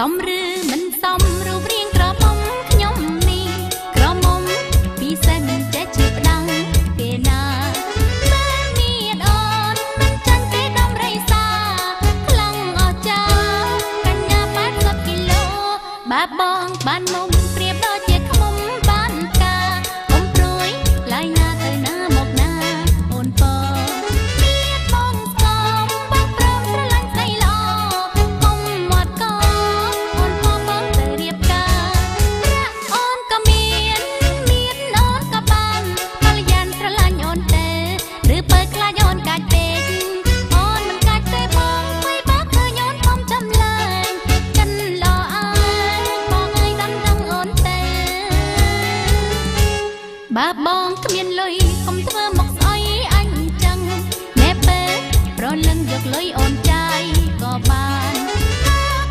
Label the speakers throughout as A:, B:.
A: សំឬមិនសំរូបរាងក្រមុំខ្ញុំនេះក្រមុំពិសេសមិនចេះជាផ្ដាំងទេណាបានមានអូនមិនចាញ់ទេដំរីសាខ្លាំងអស្ចារ្យកញ្ញា80គីឡូបាបងបានមុំប្រៀបដូចជាខ្មុំបានការកុំព្រួយឡាយណាទៅណាមកណាអូនពមានបងស្គមបងព្រមស្រឡាញ់ស្ដីល្អកុំមាត់កអូនបងទៅរៀបការប្រាក់អូនក៏មានអូនក៏បានកល្យានស្រឡាញ់អូនទេឬបើខ្លាចអូនកាច់ពេកអូនមិនកាច់ទេបងមិនបើឃើញអូនធំចំលែងកិនល្អអើយបងអើយដឹងអូនទេបើបងគ្មានលុយកុំធ្វើមកស្អុយអញចឹងណែពេលប្រលឹងយកលុយអូនចាយក៏បាន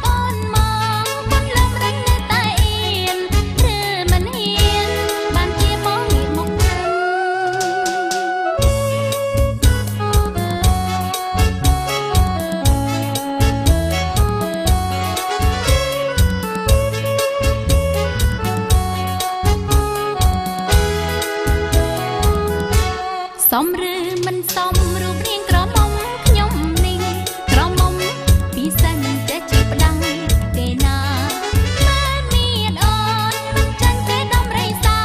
A: អូនមកបងលឹងរឹងនៅតែអៀនឬមិនហ៊ានបានជាបងងាកមុខទៅសំឬមិនសំរូបរាងក្រមុំខ្ញុំនេះក្រមុំពិសេសមិនចេះជាផ្ដាំងទេណាបានមានអូនមិនចាញ់ទេដំរីសា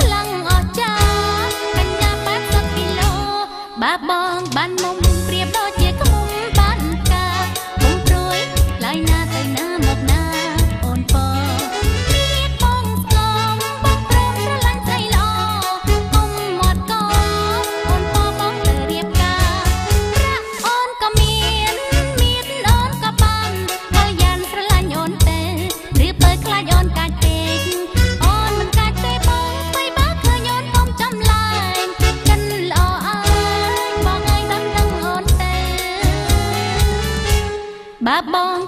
A: ខ្លាំងអស្ចារ្យកញ្ញា80គីឡូបាបងបានមុំប្រៀបដូចជាខ្មុំបានការកុំព្រួយឡាយណាទៅណាមកណាអូនពមានបងស្គមបងព្រមស្រឡាញ់ស្ដីល្អកុំមាត់កអូនបងទៅរៀបការប្រាក់អូនក៏មានអូនក៏បានកល្យានស្រឡាញ់អូនទេឬបើខ្លាចអូនកាច់ពេកអូនមិនកាច់ទេបងមិនបើឃើញអូនធំចំលែងកិនល្អអើយបងអើយដឹងអូនទេបើបង